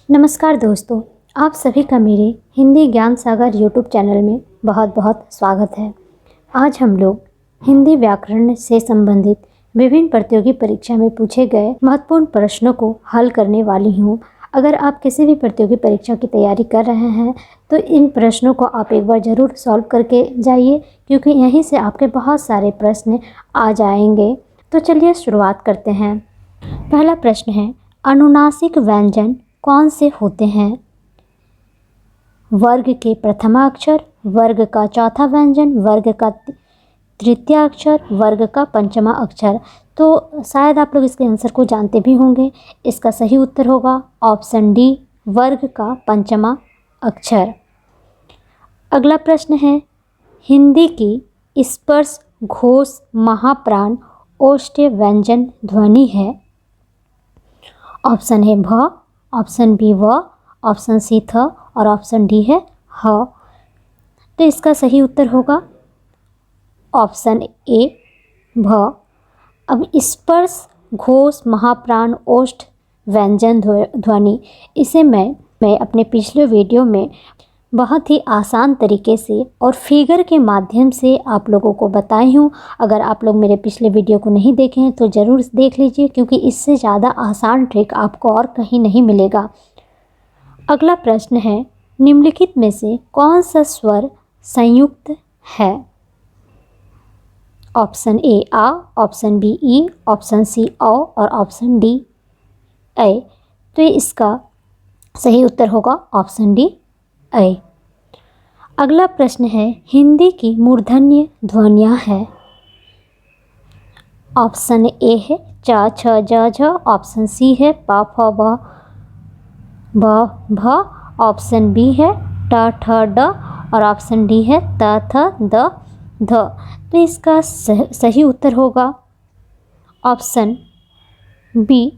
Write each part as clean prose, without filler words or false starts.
नमस्कार दोस्तों, आप सभी का मेरे हिंदी ज्ञान सागर यूट्यूब चैनल में बहुत बहुत स्वागत है। आज हम लोग हिंदी व्याकरण से संबंधित विभिन्न प्रतियोगी परीक्षा में पूछे गए महत्वपूर्ण प्रश्नों को हल करने वाली हूँ। अगर आप किसी भी प्रतियोगी परीक्षा की तैयारी कर रहे हैं तो इन प्रश्नों को आप एक बार ज़रूर सॉल्व करके जाइए, क्योंकि यहीं से आपके बहुत सारे प्रश्न आ जाएंगे। तो चलिए शुरुआत करते हैं। पहला प्रश्न है, अनुनासिक व्यंजन कौन से होते हैं? वर्ग के प्रथमा अक्षर, वर्ग का चौथा व्यंजन, वर्ग का तृतीय अक्षर, वर्ग का पंचमा अक्षर। तो शायद आप लोग इसके आंसर को जानते भी होंगे। इसका सही उत्तर होगा ऑप्शन डी, वर्ग का पंचमा अक्षर। अगला प्रश्न है, हिंदी की स्पर्श घोष महाप्राण ओष्ठ्य व्यंजन ध्वनि है? ऑप्शन है भ, ऑप्शन बी व, ऑप्शन सी थ और ऑप्शन डी है ह। तो इसका सही उत्तर होगा ऑप्शन ए भ। अब स्पर्श घोष महाप्राण ओष्ठ व्यंजन ध्वनि, इसे मैं अपने पिछले वीडियो में बहुत ही आसान तरीके से और फिगर के माध्यम से आप लोगों को बताई हूँ। अगर आप लोग मेरे पिछले वीडियो को नहीं देखे हैं तो ज़रूर देख लीजिए, क्योंकि इससे ज़्यादा आसान ट्रिक आपको और कहीं नहीं मिलेगा। अगला प्रश्न है, निम्नलिखित में से कौन सा स्वर संयुक्त है? ऑप्शन ए आ, ऑप्शन बी ई, ऑप्शन सी औ और ऑप्शन डी ए। तो इसका सही उत्तर होगा ऑप्शन डी ए। अगला प्रश्न है, हिंदी की मूर्धन्य ध्वनियाँ है? ऑप्शन ए है च छ ज झ, ऑप्शन सी है प फ ब भ, ऑप्शन बी है ट ठ ड और ऑप्शन डी है त थ द ध। तो इसका सही उत्तर होगा ऑप्शन बी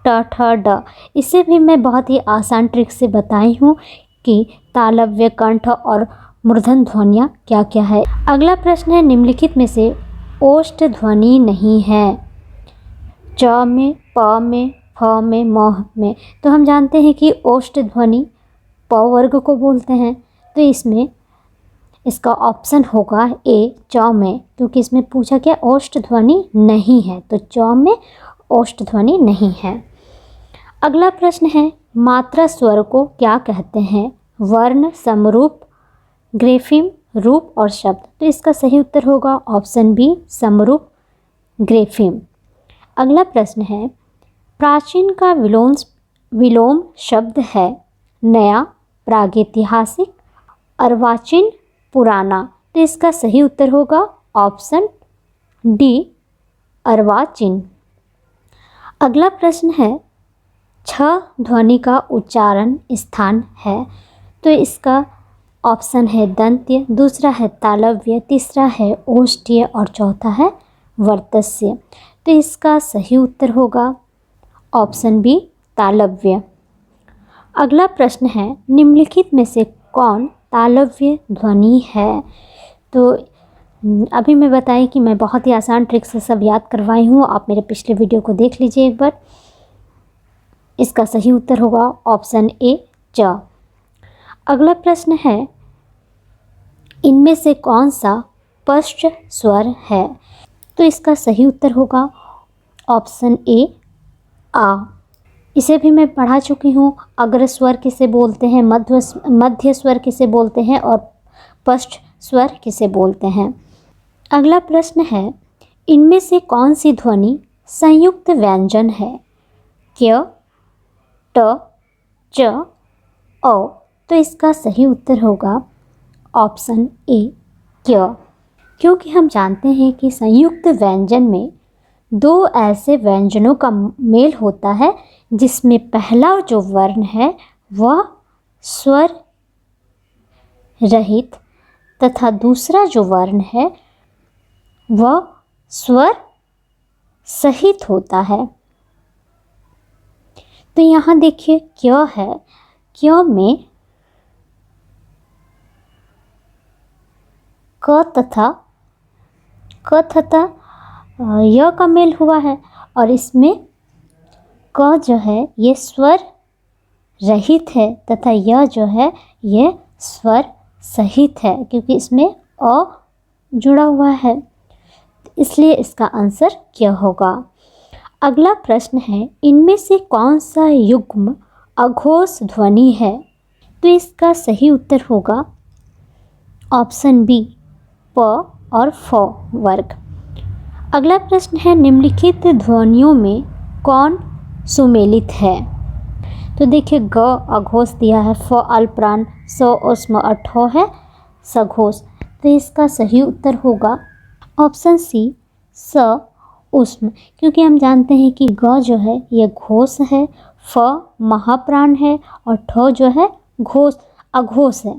ट ठ ड। इसे भी मैं बहुत ही आसान ट्रिक से बताई हूँ कि तालव्य, कंठ और मूर्धन्य ध्वनियाँ क्या क्या है। अगला प्रश्न है, निम्नलिखित में से ओष्ठ ध्वनि नहीं है? च में, प में, फ में, म में। तो हम जानते हैं कि ओष्ठ ध्वनि प वर्ग को बोलते हैं। तो इसमें इसका ऑप्शन होगा ए च में, क्योंकि इसमें पूछा क्या ओष्ठ ध्वनि नहीं है, तो च में ओष्ठ ध्वनि नहीं है। अगला प्रश्न है, मात्रा स्वर को क्या कहते हैं? वर्ण, समरूप, ग्रेफिम, रूप और शब्द। तो इसका सही उत्तर होगा ऑप्शन बी, समरूप, ग्रेफिम। अगला प्रश्न है, प्राचीन का विलोम शब्द है? नया, प्रागैतिहासिक, अर्वाचीन, पुराना। तो इसका सही उत्तर होगा ऑप्शन डी, अर्वाचीन। अगला प्रश्न है, छ ध्वनि का उच्चारण स्थान है? तो इसका ऑप्शन है दंत्य, दूसरा है तालव्य, तीसरा है ओष्ठ्य और चौथा है वर्तस्य। तो इसका सही उत्तर होगा ऑप्शन बी, तालव्य। अगला प्रश्न है, निम्नलिखित में से कौन तालव्य ध्वनि है? तो अभी मैं बताई कि मैं बहुत ही आसान ट्रिक से सब याद करवाई हूँ। आप मेरे पिछले वीडियो को देख लीजिए एक बार। इसका सही उत्तर होगा ऑप्शन ए च। अगला प्रश्न है, इनमें से कौन सा पश्च स्वर है? तो इसका सही उत्तर होगा ऑप्शन ए आ। इसे भी मैं पढ़ा चुकी हूँ। अग्र स्वर किसे बोलते हैं, मध्य स्वर किसे बोलते हैं और पश्च स्वर किसे बोलते हैं। अगला प्रश्न है, इनमें से कौन सी ध्वनि संयुक्त व्यंजन है? क्य, ट, च, औ। तो इसका सही उत्तर होगा ऑप्शन ए क्य, क्योंकि हम जानते हैं कि संयुक्त व्यंजन में दो ऐसे व्यंजनों का मेल होता है जिसमें पहला जो वर्ण है वह स्वर रहित तथा दूसरा जो वर्ण है वह स्वर सहित होता है। तो यहाँ देखिए क्य है, क्य में क तथा य का मेल हुआ है और इसमें क जो है ये स्वर रहित है तथा यह जो है ये स्वर सहित है, क्योंकि इसमें अ जुड़ा हुआ है, इसलिए इसका आंसर क्या होगा। अगला प्रश्न है, इनमें से कौन सा युग्म अघोष ध्वनि है? तो इसका सही उत्तर होगा ऑप्शन बी, प और फ वर्ग। अगला प्रश्न है, निम्नलिखित ध्वनियों में कौन सुमेलित है? तो देखिए, ग अघोष दिया है, फ अल्पप्राण, स उष्म और ठ है सघोष। तो इसका सही उत्तर होगा ऑप्शन सी, स उष्म, क्योंकि हम जानते हैं कि ग जो है ये घोष है, फ महाप्राण है और ठ जो है घोष अघोष है,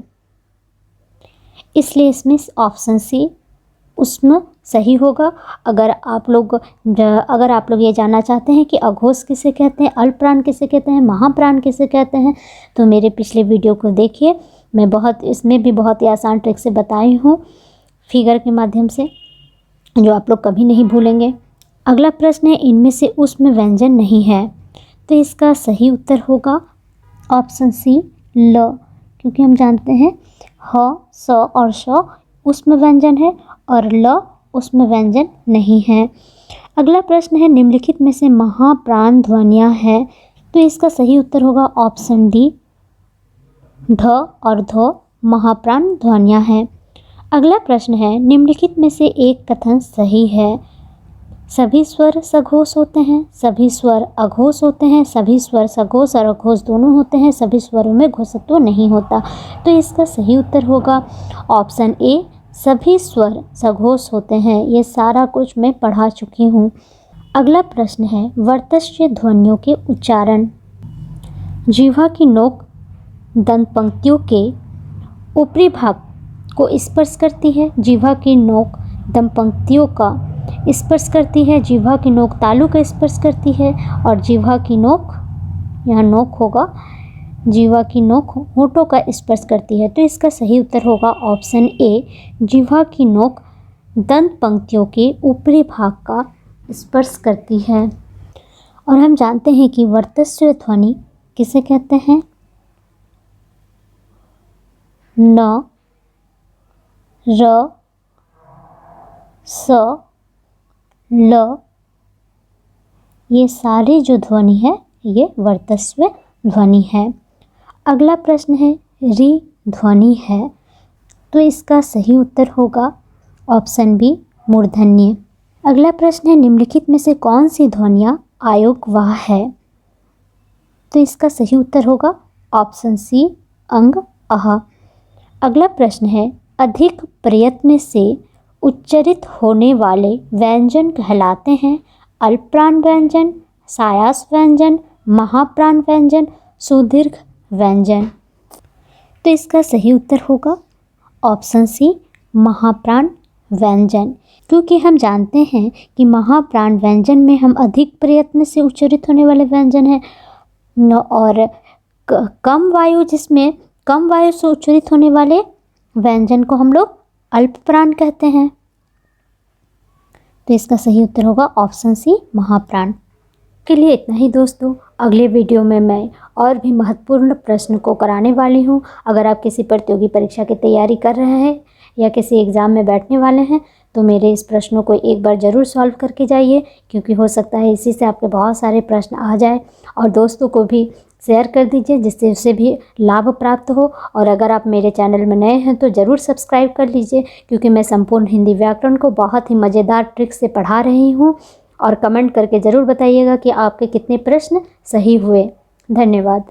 इसलिए इसमें ऑप्शन सी उष्म सही होगा। अगर आप लोग ये जानना चाहते हैं कि अघोष किसे कहते हैं, अल्पप्राण किसे कहते हैं, महाप्राण किसे कहते हैं, तो मेरे पिछले वीडियो को देखिए, मैं इसमें भी बहुत ही आसान ट्रिक से बताई हूँ फिगर के माध्यम से, जो आप लोग कभी नहीं भूलेंगे। अगला प्रश्न है, इनमें से उष्म व्यंजन नहीं है? तो इसका सही उत्तर होगा ऑप्शन सी, ल, क्योंकि हम जानते हैं ह, स और श उष्म व्यंजन है और ल उष्म व्यंजन नहीं है। अगला प्रश्न है, निम्नलिखित में से महाप्राण ध्वनियाँ हैं? तो इसका सही उत्तर होगा ऑप्शन डी, ढ और ध महाप्राण ध्वनियाँ हैं। अगला प्रश्न है, निम्नलिखित में से एक कथन सही है? सभी स्वर सघोष होते हैं, सभी स्वर अघोष होते हैं, सभी स्वर सघोष और अघोष दोनों होते हैं, सभी स्वरों में घोषत्व नहीं होता। तो इसका सही उत्तर होगा ऑप्शन ए, सभी स्वर सघोष होते हैं। ये सारा कुछ मैं पढ़ा चुकी हूँ। अगला प्रश्न है, वर्तस्य ध्वनियों के उच्चारण। जिह्वा की नोक दंत पंक्तियों के ऊपरी भाग को स्पर्श करती है, जिह्वा की नोक दंत पंक्तियों का स्पर्श करती है, जिह्वा की नोक तालु का स्पर्श करती है और जिह्वा की नोक, यहाँ नोक होगा, जिह्वा की नोक होठों का स्पर्श करती है। तो इसका सही उत्तर होगा ऑप्शन ए, जिह्वा की नोक दंत पंक्तियों के ऊपरी भाग का स्पर्श करती है। और हम जानते हैं कि वर्तस्य ध्वनि किसे कहते हैं? न, र, स, ल, ये सारी जो ध्वनि है ये वर्तस्य ध्वनि है। अगला प्रश्न है, री ध्वनि है? तो इसका सही उत्तर होगा ऑप्शन बी, मूर्धन्य। अगला प्रश्न है, निम्नलिखित में से कौन सी ध्वनियाँ आयोगवाह है? तो इसका सही उत्तर होगा ऑप्शन सी, अंग, अह। अगला प्रश्न है, अधिक प्रयत्न से उच्चरित होने वाले व्यंजन कहलाते हैं? अल्पप्राण व्यंजन, सायास व्यंजन, महाप्राण व्यंजन, सुदीर्घ व्यंजन। तो इसका सही उत्तर होगा ऑप्शन सी, महाप्राण व्यंजन, क्योंकि हम जानते हैं कि महाप्राण व्यंजन में हम अधिक प्रयत्न से उच्चरित होने वाले व्यंजन हैं और कम वायु से उच्चरित होने वाले व्यंजन को हम लोग अल्पप्राण कहते हैं। तो इसका सही उत्तर होगा ऑप्शन सी, महाप्राण। के लिए इतना ही दोस्तों। अगले वीडियो में मैं और भी महत्वपूर्ण प्रश्न को कराने वाली हूँ। अगर आप किसी प्रतियोगी परीक्षा की तैयारी कर रहे हैं या किसी एग्ज़ाम में बैठने वाले हैं तो मेरे इस प्रश्नों को एक बार ज़रूर सॉल्व करके जाइए, क्योंकि हो सकता है इसी से आपके बहुत सारे प्रश्न आ जाए। और दोस्तों को भी शेयर कर दीजिए जिससे उसे भी लाभ प्राप्त हो। और अगर आप मेरे चैनल में नए हैं तो ज़रूर सब्सक्राइब कर लीजिए, क्योंकि मैं संपूर्ण हिंदी व्याकरण को बहुत ही मज़ेदार ट्रिक से पढ़ा रही हूँ। और कमेंट करके ज़रूर बताइएगा कि आपके कितने प्रश्न सही हुए। धन्यवाद।